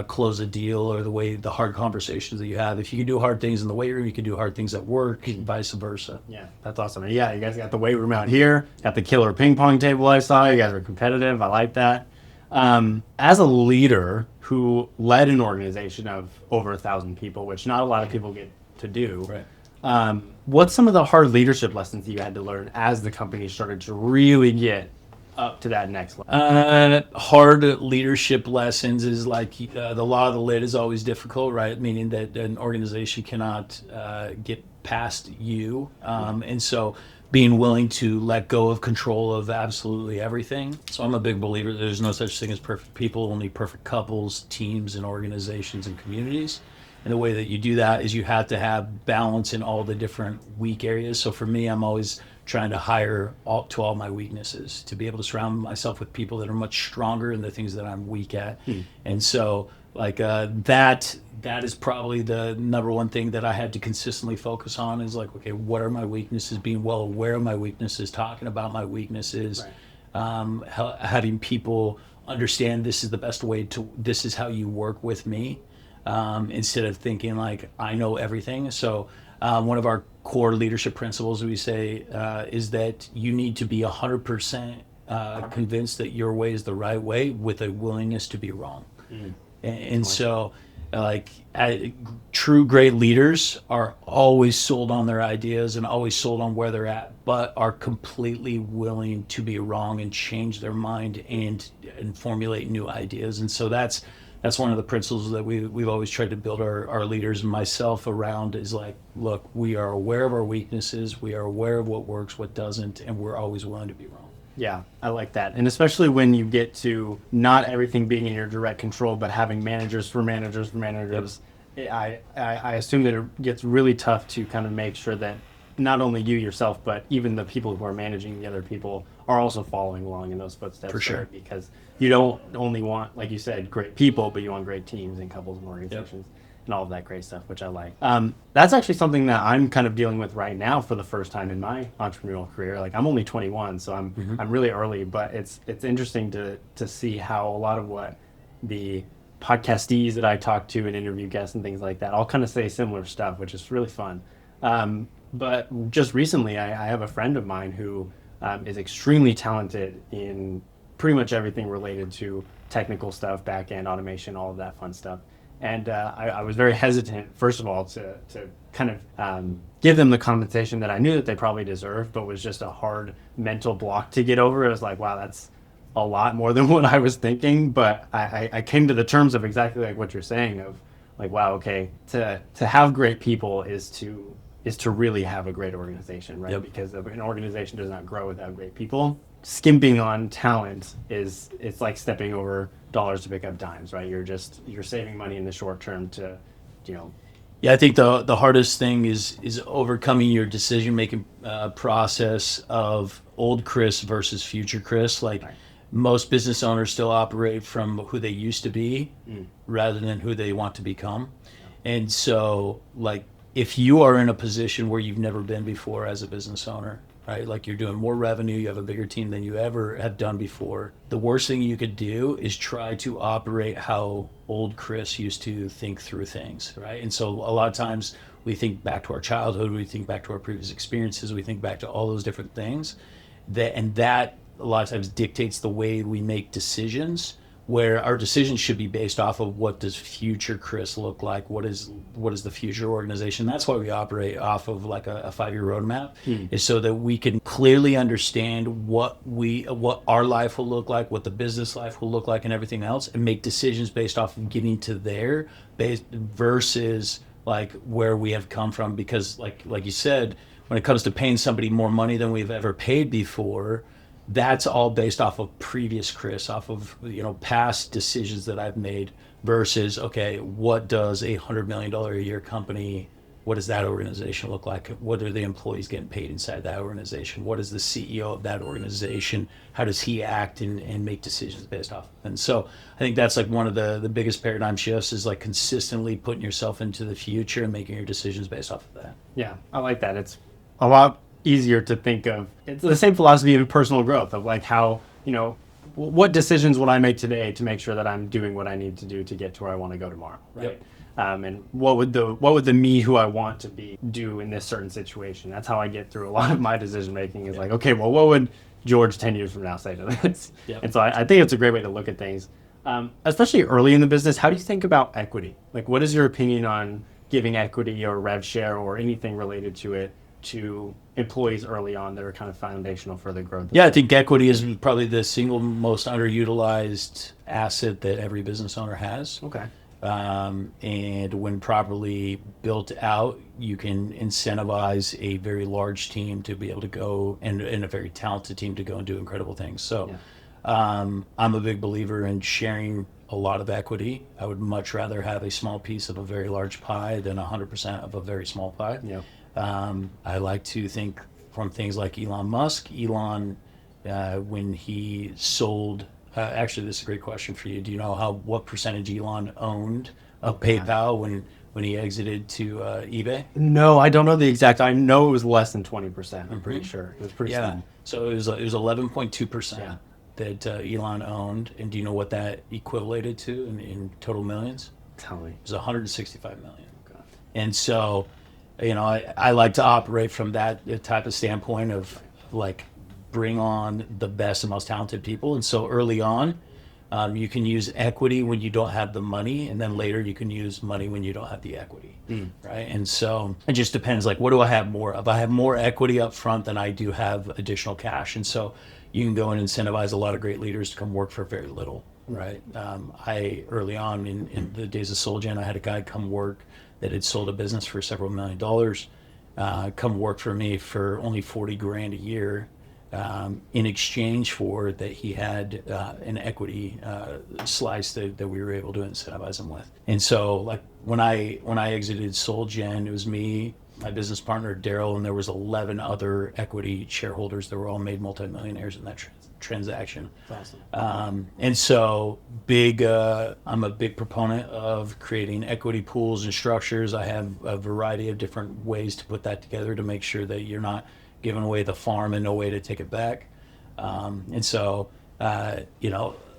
B: close a deal, or the hard conversations that you have. If you can do hard things in the weight room, you can do hard things at work, and vice versa.
A: Yeah, that's awesome. Yeah, you guys got the weight room out here, got the killer ping pong table I saw. You guys are competitive. I like that. As a leader who led an organization of over 1,000 people, which not a lot of people get to do,
B: right.
A: What's some of the hard leadership lessons you had to learn as the company started to really get up to that next level?
B: Hard leadership lessons is like the law of the lid is always difficult, right? Meaning that an organization cannot get past you. And so being willing to let go of control of absolutely everything. So I'm a big believer that there's no such thing as perfect people, only perfect couples, teams, and organizations and communities. And the way that you do that is you have to have balance in all the different weak areas. So for me, I'm always trying to hire all my weaknesses, to be able to surround myself with people that are much stronger in the things that I'm weak at. And so like that is probably the number one thing that I had to consistently focus on, is like, okay, what are my weaknesses? Being well aware of my weaknesses, talking about my weaknesses, having people understand this is the best way to, this is how you work with me, instead of thinking like I know everything. So one of our core leadership principles we say is that you need to be 100% convinced that your way is the right way, with a willingness to be wrong. And so like true great leaders are always sold on their ideas and always sold on where they're at, but are completely willing to be wrong and change their mind and formulate new ideas. And so that's one of the principles that we've always tried to build our leaders and myself around, is like, look, we are aware of our weaknesses, we are aware of what works, what doesn't, and we're always willing to be wrong.
A: Yeah, I like that. And especially when you get to not everything being in your direct control, but having managers for managers for managers. Yep. I assume that it gets really tough to kind of make sure that not only you yourself, but even the people who are managing the other people are also following along in those footsteps.
B: For sure.
A: Because you don't only want, like you said, great people, but you want great teams and couples and organizations. Yep. And all of that great stuff, which I like. That's actually something that I'm kind of dealing with right now for the first time in my entrepreneurial career. Like, I'm only 21, so I'm really early, but it's interesting to see how a lot of what the podcastees that I talk to and interview guests and things like that all kind of say similar stuff, which is really fun. But just recently, I have a friend of mine who is extremely talented in pretty much everything related to technical stuff, back-end automation, all of that fun stuff. And I was very hesitant, first of all, to kind of give them the compensation that I knew that they probably deserved, but was just a hard mental block to get over. It was like, wow, that's a lot more than what I was thinking. But I came to the terms of exactly like what you're saying, of like, wow, okay, to have great people is to really have a great organization, right? Yep. Because an organization does not grow without great people. Skimping on talent it's like stepping over dollars to pick up dimes, right? You're saving money in the short term to,
B: Yeah, I think the hardest thing is overcoming your decision making process of old Chris versus future Chris. Like, right. Most business owners still operate from who they used to be rather than who they want to become. Yeah. And so, like, if you are in a position where you've never been before as a business owner, right? Like, you're doing more revenue, you have a bigger team than you ever have done before. The worst thing you could do is try to operate how old Chris used to think through things, right? And so a lot of times we think back to our childhood, we think back to our previous experiences, we think back to all those different things, that a lot of times dictates the way we make decisions, where our decisions should be based off of what does future Chris look like, what is the future organization. That's why we operate off of like a 5-year roadmap, is so that we can clearly understand what our life will look like, what the business life will look like, and everything else, and make decisions based off of getting to there versus like where we have come from. Because like you said, when it comes to paying somebody more money than we've ever paid before, that's all based off of previous Chris, off of past decisions that I've made, versus, okay, what does a $100 million a year company, what does that organization look like? What are the employees getting paid inside that organization? What is the CEO of that organization? How does he act and make decisions based off? And so I think that's like one of the biggest paradigm shifts, is like consistently putting yourself into the future and making your decisions based off of that.
A: Yeah, I like that. It's a lot easier to think of. It's the same philosophy of personal growth, of like how, what decisions would I make today to make sure that I'm doing what I need to do to get to where I want to go tomorrow, right? Yep. And what would the me who I want to be do in this certain situation? That's how I get through a lot of my decision making, is like, okay, well, what would George 10 years from now say to this? Yep. And so I think it's a great way to look at things, especially early in the business. How do you think about equity? Like, what is your opinion on giving equity or rev share or anything related to it to employees early on that are kind of foundational for the growth?
B: Yeah, I think equity is probably the single most underutilized asset that every business owner has.
A: Okay.
B: And when properly built out, you can incentivize a very large team to be able to go and a very talented team to go and do incredible things. So I'm a big believer in sharing a lot of equity. I would much rather have a small piece of a very large pie than 100% of a very small pie.
A: Yeah.
B: I like to think from things like Elon Musk. Elon, when he sold, actually, this is a great question for you. Do you know what percentage Elon owned of PayPal when he exited to eBay?
A: No, I don't know the exact. I know it was less than 20%. I'm pretty sure it was pretty small.
B: So it was 11.2% that Elon owned. And do you know what that equivalated to in total millions?
A: Tell me.
B: It was 165 million. Okay. And so, I like to operate from that type of standpoint of like bring on the best and most talented people. And so early on, you can use equity when you don't have the money, and then later you can use money when you don't have the equity, right? And so it just depends. Like, what do I have more of? I have more equity up front than I do have additional cash, and so you can go and incentivize a lot of great leaders to come work for very little, right? I early on in the days of SoulGen, I had a guy come work that had sold a business for several $1 million, come work for me for only 40 grand a year. In exchange for that, he had an equity slice that we were able to incentivize him with. And so, like when I exited SoulGen, it was me, my business partner Daryl, and there was 11 other equity shareholders that were all made multimillionaires in that transaction.
A: That's awesome.
B: And so, I'm a big proponent of creating equity pools and structures. I have a variety of different ways to put that together to make sure that you're not giving away the farm and no way to take it back. And so, a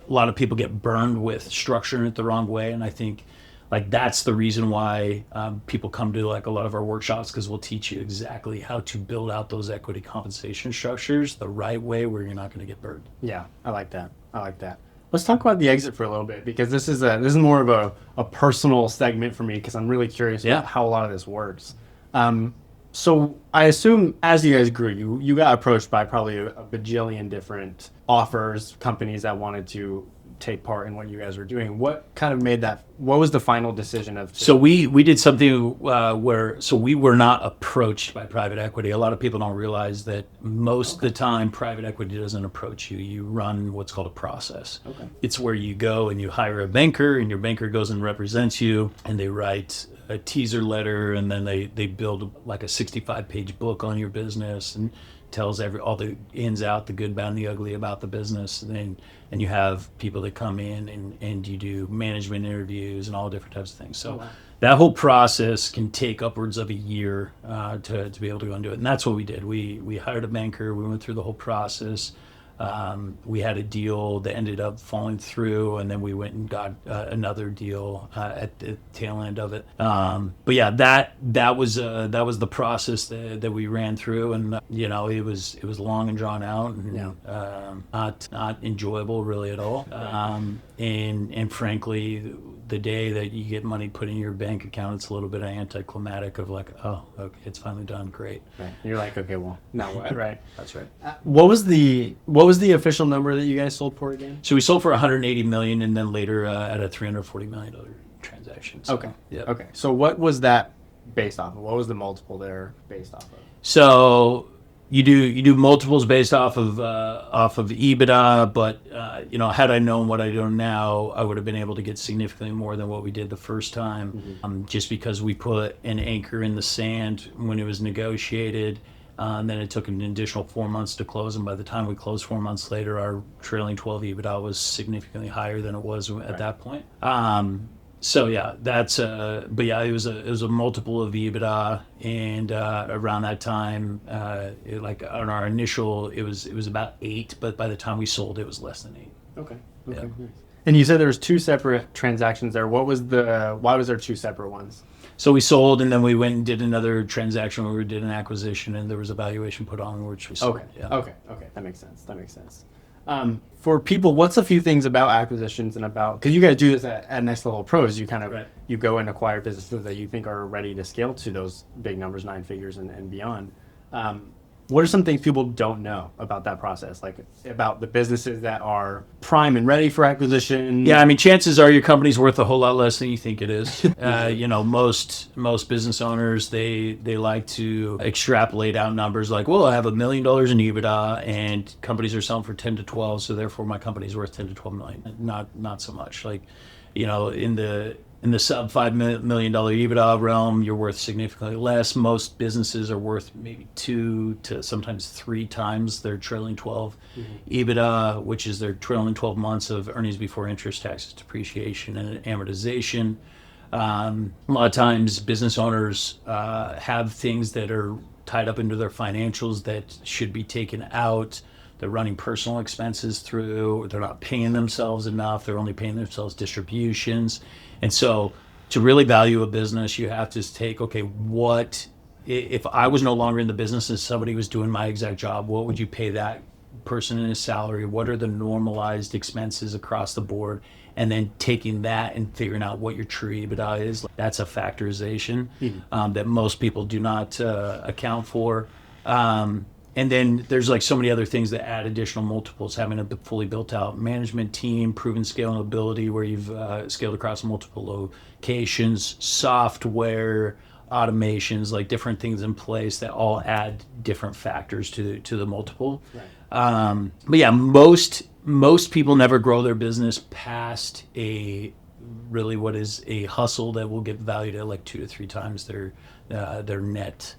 B: lot of people get burned with structuring it the wrong way. And I think like that's the reason why people come to like a lot of our workshops, because we'll teach you exactly how to build out those equity compensation structures the right way where you're not going to get burned.
A: Yeah, I like that. Let's talk about the exit for a little bit, because this is more of a personal segment for me, because I'm really curious about how a lot of this works. So I assume as you guys grew, you got approached by probably a bajillion different offers, companies that wanted to take part in what you guys were doing. What kind of made that? What was the final decision of?
B: So we did something where we were not approached by private equity. A lot of people don't realize that most of the time private equity doesn't approach you. You run what's called a process.
A: Okay.
B: It's where you go and you hire a banker, and your banker goes and represents you, and they write a teaser letter, and then they build like a 65-page book on your business and tells all the ins out, the good, bad, and the ugly about the business. And you have people that come in and you do management interviews and all different types of things. So that whole process can take upwards of a year to be able to go and do it. And that's what we did. We hired a banker. We went through the whole process. We had a deal that ended up falling through, and then we went and got another deal at the tail end of it. But yeah, that was the process that we ran through, and it was long and drawn out, and not enjoyable really at all. And frankly, the day that you get money put in your bank account, it's a little bit anticlimactic of like, oh, okay, it's finally done, great.
A: Right. You're like, okay, well, now what? Right.
B: That's right.
A: What was the official number that you guys sold for again?
B: So we sold for 180 million, and then later at a $340 million transaction. So,
A: okay.
B: Yep.
A: Okay. So what was that based off of? What was the multiple there based off of?
B: So you do multiples based off of EBITDA, but had I known what I know now, I would have been able to get significantly more than what we did the first time. Just because we put an anchor in the sand when it was negotiated. And then it took an additional 4 months to close, and by the time we closed 4 months later, our trailing 12 EBITDA was significantly higher than it was at that point. So yeah, but yeah, it was a multiple of EBITDA, and around that time, like on our initial, it was about 8, but by the time we sold, it was less than 8.
A: Okay.
B: Yeah.
A: Nice. And you said there was 2 separate transactions there. Why was there 2 separate ones?
B: So we sold, and then we went and did another transaction where we did an acquisition, and there was a valuation put on which we sold.
A: Okay.
B: Yeah.
A: Okay. That makes sense. For people, what's a few things about acquisitions and about, because you guys do this at Next Level Pros, you kind of you go and acquire businesses that you think are ready to scale to those big numbers, 9 figures and beyond. What are some things people don't know about that process? Like about the businesses that are prime and ready for acquisition?
B: Yeah, I mean, chances are your company's worth a whole lot less than you think it is. Most business owners, they like to extrapolate out numbers like, well, I have $1 million in EBITDA, and companies are selling for 10 to 12, so therefore my company's worth 10 to 12 million. Not so much. Like, in the sub $5 million EBITDA realm, you're worth significantly less. Most businesses are worth maybe 2 to sometimes 3 times their trailing 12 EBITDA, which is their trailing 12 months of earnings before interest, taxes, depreciation, and amortization. A lot of times business owners have things that are tied up into their financials that should be taken out. They're running personal expenses through. They're not paying themselves enough. They're only paying themselves distributions. And so to really value a business, you have to take, okay, what, if I was no longer in the business and somebody was doing my exact job, what would you pay that person in his salary? What are the normalized expenses across the board? And then taking that and figuring out what your true EBITDA is. That's a factorization that most people do not account for. And then there's like so many other things that add additional multiples, having a fully built out management team, proven scalability where you've scaled across multiple locations, software, automations, like different things in place that all add different factors to the multiple. Right. But yeah, most people never grow their business past really what is a hustle that will get valued at like 2 to 3 times their net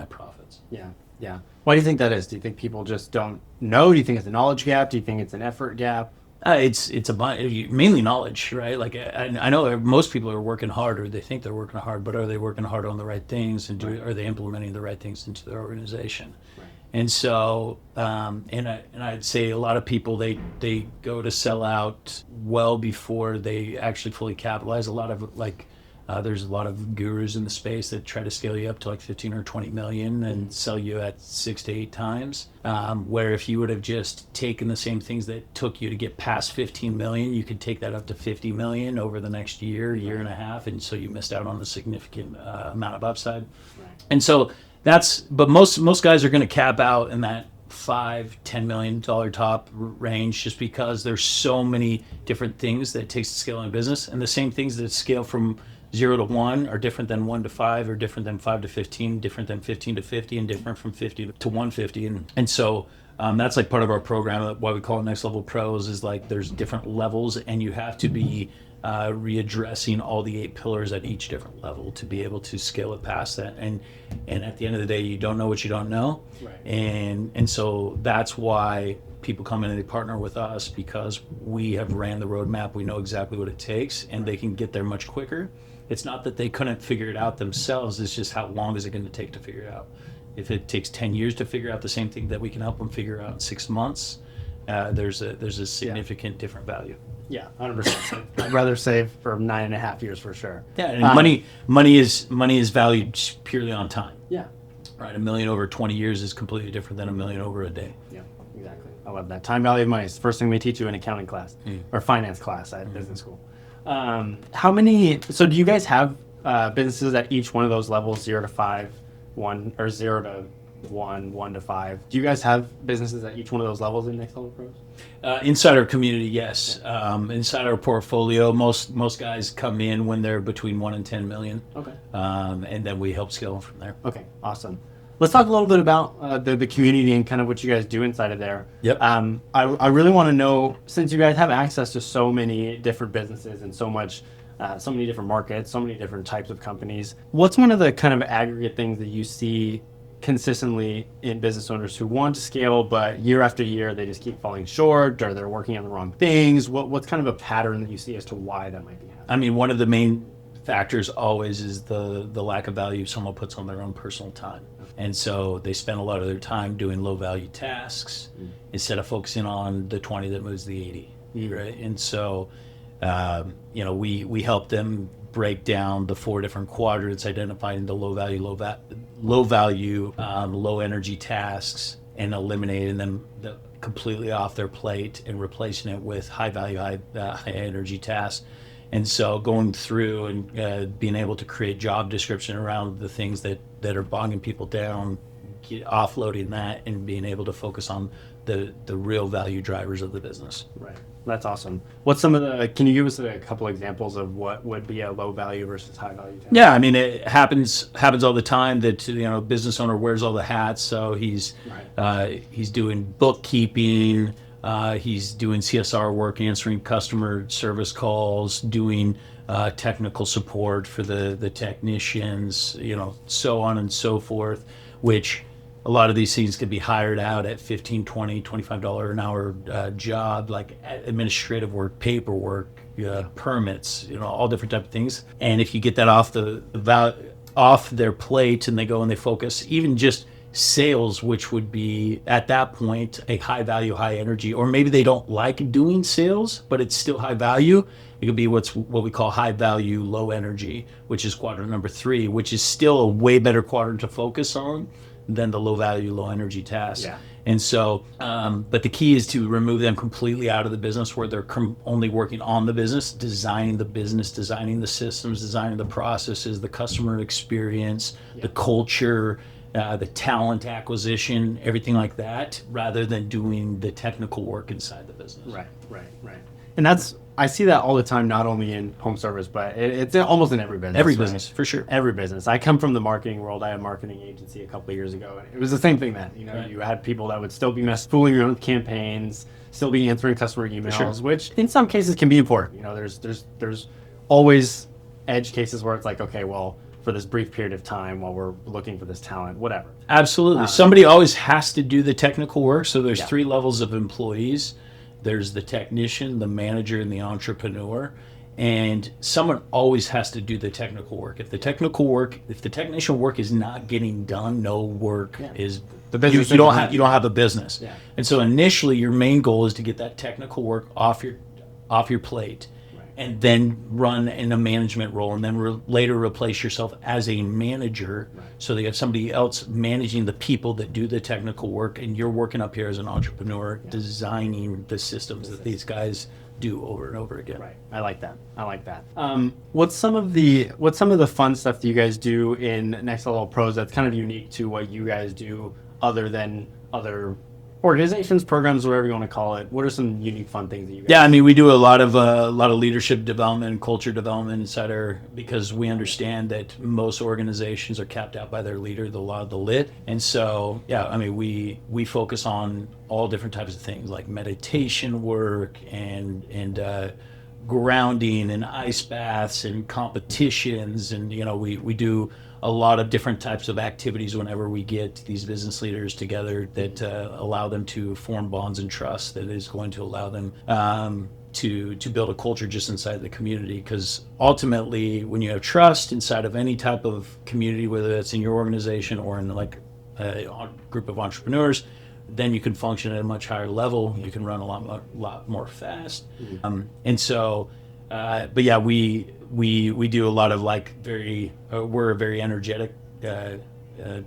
B: profits.
A: Yeah. Yeah. Why do you think that is? Do you think people just don't know? Do you think it's a knowledge gap? Do you think it's an effort gap?
B: It's mainly knowledge, right? Like I know most people are working hard, or they think they're working hard, but are they working hard on the right things, and are they implementing the right things into their organization? Right. And so, I'd say a lot of people they go to sell out well before they actually fully capitalize. A lot of there's a lot of gurus in the space that try to scale you up to like 15 or 20 million and sell you at 6 to 8 times. Where if you would have just taken the same things that took you to get past 15 million, you could take that up to 50 million over the next year and a half. And so you missed out on a significant amount of upside. Right. And so but most guys are going to cap out in that $5-10 million top range, just because there's so many different things that it takes to scale in a business, and the same things that scale from 0 to 1 are different than 1 to 5, or different than 5 to 15, different than 15 to 50, and different from 50 to 150. And so that's like part of our program. Why we call it Next Level Pros is like there's different levels, and you have to be readdressing all the 8 pillars at each different level to be able to scale it past that. And at the end of the day, you don't know what you don't know. Right. And so that's why people come in and they partner with us, because we have ran the roadmap. We know exactly what it takes, and they can get there much quicker. It's not that they couldn't figure it out themselves. It's just how long is it going to take to figure it out. If it takes 10 years to figure out the same thing that we can help them figure out in 6 months, there's a significant different value.
A: Yeah, 100%. I'd rather save for 9.5 years for sure.
B: Yeah, and money is valued purely on time.
A: Yeah.
B: Right, $1 million over 20 years is completely different than $1 million over a day.
A: Yeah, exactly. I love that. Time value of money is the first thing we teach you in accounting class or finance class at business school. So do you guys have businesses at each one of those levels, 0 to 5, 1, or 0 to 1, 1 to 5? Do you guys have businesses at each one of those levels in Next Level Pros?
B: Inside our community, yes. Inside our portfolio, most guys come in when they're between 1 and 10 million. Okay. And then we help scale them from there.
A: Okay, awesome. Let's talk a little bit about the community and kind of what you guys do inside of there.
B: Yep.
A: I really want to know, since you guys have access to so many different businesses and so many different markets, so many different types of companies, what's one of the kind of aggregate things that you see consistently in business owners who want to scale, but year after year they just keep falling short, or they're working on the wrong things? What's kind of a pattern that you see as to why that might be happening?
B: I mean, one of the main factors always is the lack of value someone puts on their own personal time. And so they spend a lot of their time doing low value tasks instead of focusing on the 20 that moves the 80, right? And so, we help them break down the 4 different quadrants, identifying the low value, low energy tasks, and eliminating them completely off their plate and replacing it with high value, high energy tasks. And so going through and being able to create job description around the things that are bogging people down offloading that and being able to focus on the real value drivers of the business.
A: Right. That's awesome. What's some of the, can you give us a couple examples of what would be a low value versus high value talent?
B: Yeah, I mean, it happens all the time that, business owner wears all the hats. So he's doing bookkeeping, he's doing CSR work, answering customer service calls, doing technical support for the technicians, so on and so forth, which a lot of these things could be hired out at $15, $20, $25 an hour job, like administrative work, paperwork, permits, all different type of things. And if you get that off their plate and they go and they focus, even just sales, which would be at that point a high value, high energy, or maybe they don't like doing sales, but it's still high value. It could be what we call high value, low energy, which is quadrant number 3, which is still a way better quadrant to focus on than the low value, low energy tasks.
A: Yeah.
B: And so, but the key is to remove them completely out of the business where they're only working on the business, designing the systems, designing the processes, the customer experience, the culture, the talent acquisition, everything like that, rather than doing the technical work inside the business.
A: Right. And I see that all the time, not only in home service, but it's almost in every business.
B: Every business, for sure.
A: Every business. I come from the marketing world. I had a marketing agency a couple of years ago, and it was the same thing then.
B: Right.
A: You had people that would still be fooling around with campaigns, still be answering customer emails, which in some cases can be important. There's always edge cases where it's like, okay, well, for this brief period of time while we're looking for this talent, whatever.
B: Absolutely. Somebody always has to do the technical work. So there's 3 levels of employees. There's the technician, the manager, and the entrepreneur. And someone always has to do the technical work. If the technician work is not getting done, no work is
A: the business.
B: You don't have a business.
A: Yeah.
B: And so initially your main goal is to get that technical work off your plate. And then run in a management role, and then later replace yourself as a manager, so that you have somebody else managing the people that do the technical work, and you're working up here as an entrepreneur, designing the systems that these guys do over and over again.
A: Right. I like that. What's some of the fun stuff that you guys do in Next Level Pros that's kind of unique to what you guys do, other than other organizations, programs, whatever you want to call it? What are some unique, fun things that you guys
B: Yeah, I mean, we do a lot of leadership development and culture development inside because we understand that most organizations are capped out by their leader, the law of the lit. And so, yeah, I mean, we focus on all different types of things like meditation work and grounding and ice baths and competitions, and we do a lot of different types of activities whenever we get these business leaders together that allow them to form bonds and trust that is going to allow them to build a culture just inside the community. Because ultimately, when you have trust inside of any type of community, whether that's in your organization or in like a group of entrepreneurs, then you can function at a much higher level. You can run a lot more fast. And so, but yeah, we do a lot of we're a very energetic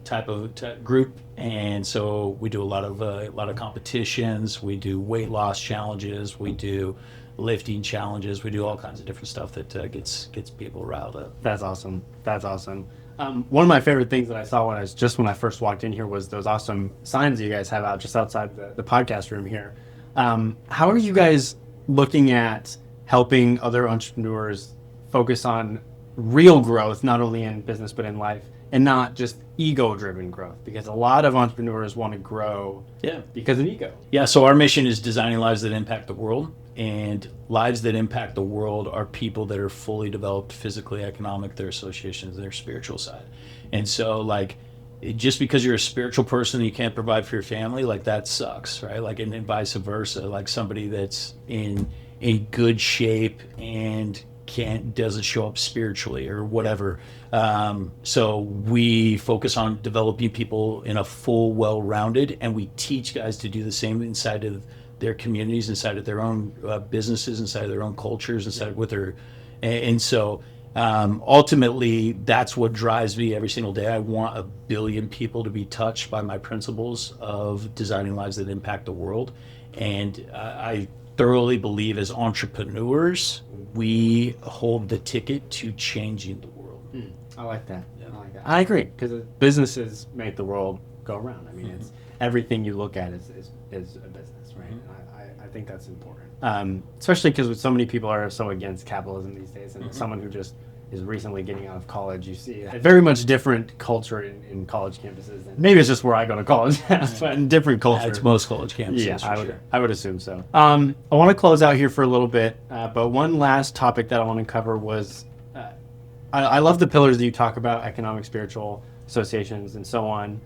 B: type of group, and so we do a lot of competitions. We do weight loss challenges. We do lifting challenges. We do all kinds of different stuff that gets people riled up.
A: That's awesome. One of my favorite things that I saw when I first walked in here was those awesome signs that you guys have out just outside the podcast room here. How are you guys looking at helping other entrepreneurs focus on real growth, not only in business but in life, and not just ego-driven growth? Because a lot of entrepreneurs want to grow because of ego.
B: Yeah, so our mission is designing lives that impact the world, and lives that impact the world are people that are fully developed physically, economic, their associations, their spiritual side. And so just because you're a spiritual person and you can't provide for your family, that sucks, right? And vice versa, somebody that's in good shape and doesn't show up spiritually or whatever. So we focus on developing people in a full, well-rounded, and we teach guys to do the same inside of their communities, inside of their own businesses, inside of their own cultures, and so ultimately that's what drives me every single day. I want 1 billion people to be touched by my principles of designing lives that impact the world, and I thoroughly believe as entrepreneurs, we hold the ticket to changing the world.
A: I like that. I agree, because businesses make the world go around. I mean, it's everything you look at is a business, right? I think that's important, especially because with so many people are so against capitalism these days, and as someone who just is recently getting out of college, you see a very much different culture in college campuses. And maybe it's just where I go to college, but in different culture.
B: It's most college campuses.
A: Yeah, I would assume so. I want to close out here for a little bit, but one last topic that I want to cover was, I love the pillars that you talk about, economic, spiritual, associations, and so on.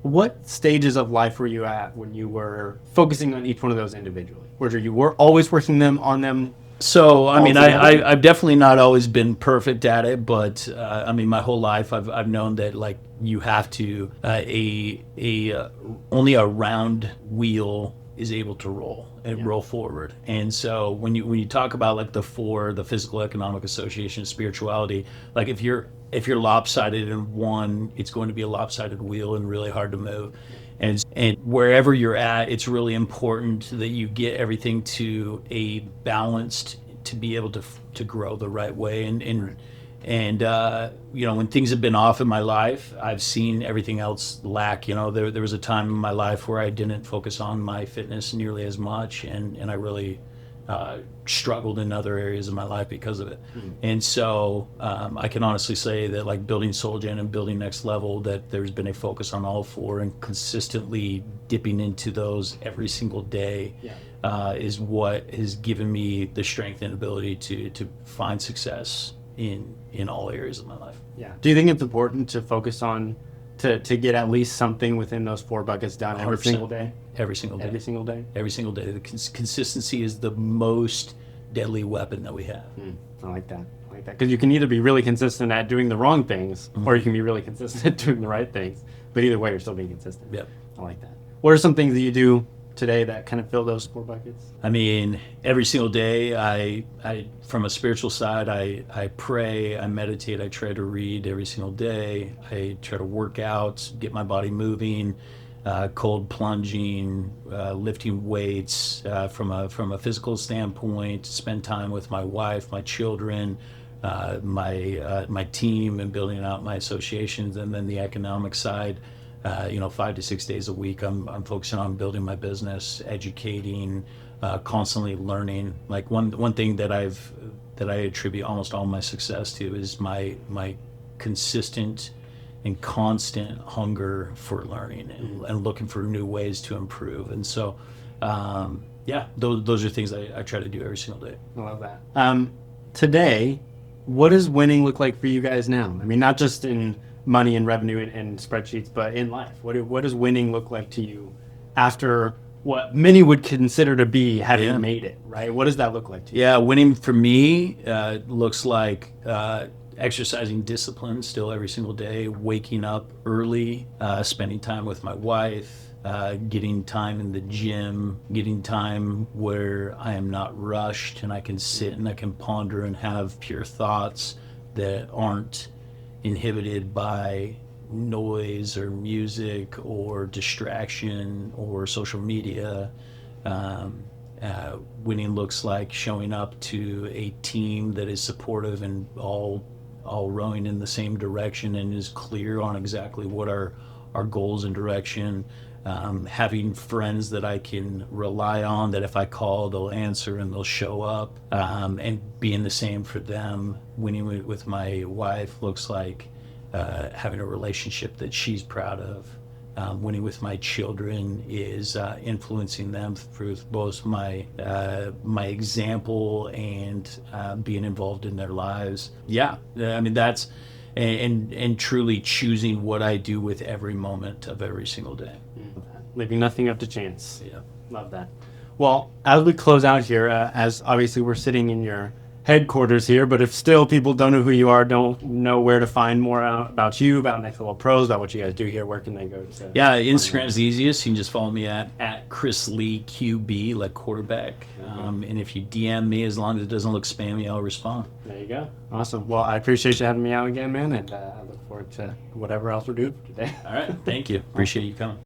A: What stages of life were you at when you were focusing on each one of those individually? Were you always working on them?
B: So, I mean, I've definitely not always been perfect at it, but I mean, my whole life I've known that like you have to only a round wheel is able to roll and roll forward. And so when you talk about like the physical, economic, association, spirituality, like if you're lopsided in one, it's going to be a lopsided wheel and really hard to move. And wherever you're at, it's really important that you get everything to a balanced to be able to grow the right way. And you know, when things have been off in my life, I've seen everything else lack. You know, there was a time in my life where I didn't focus on my fitness nearly as much, and I really struggled in other areas of my life because of it. And so I can honestly say that like building SoulGen and building Next Level, that there's been a focus on all four and consistently dipping into those every single day is what has given me the strength and ability to find success in all areas of my life.
A: Yeah. Do you think it's important to focus on to get at least something within those four buckets done every
B: 100%.
A: single day?
B: Every single day.
A: Every single day?
B: Every single day. The consistency is the most deadly weapon that we have.
A: I like that. Because you can either be really consistent at doing the wrong things, or you can be really consistent at doing the right things. But either way, you're still being consistent.
B: Yep.
A: I like that. What are some things that you do today that kind of fill those four buckets?
B: I mean, every single day, I from a spiritual side, I pray, I meditate, I try to read every single day. I try to work out, get my body moving, cold plunging, lifting weights from a physical standpoint, spend time with my wife, my children, my team, and building out my associations. And then the economic side, 5 to 6 days a week, I'm focusing on building my business, educating, constantly learning. Like one thing that I attribute almost all my success to is my consistent and constant hunger for learning and looking for new ways to improve. And so, those are things I try to do every single day.
A: I love that. Today, what does winning look like for you guys now? I mean, not just in money and revenue and spreadsheets, but in life. What does winning look like to you after what many would consider to be having made it, right? What does that look like to you?
B: Yeah, winning for me looks like exercising discipline still every single day, waking up early, spending time with my wife, getting time in the gym, getting time where I am not rushed and I can sit and I can ponder and have pure thoughts that aren't inhibited by noise or music or distraction or social media. Winning looks like showing up to a team that is supportive and all rowing in the same direction and is clear on exactly what our goals and direction. Having friends that I can rely on, that if I call, they'll answer and they'll show up, and being the same for them. Winning with my wife looks like having a relationship that she's proud of. Winning with my children is influencing them through both my example and being involved in their lives. Yeah, I mean that's and truly choosing what I do with every moment of every single day.
A: Leaving nothing up to chance.
B: Yeah,
A: love that. Well, as we close out here, as obviously we're sitting in your headquarters here, but if still people don't know who you are, don't know where to find more out about you, about Next Level Pros, about what you guys do here, where can they go to?
B: Yeah, Instagram's the easiest. You can just follow me at Chris Lee QB, like quarterback. And if you DM me, as long as it doesn't look spammy, I'll respond.
A: There you go. Awesome. Well, I appreciate you having me out again, man, and I look forward to whatever else we're doing today.
B: All right. Thank you. Appreciate you coming.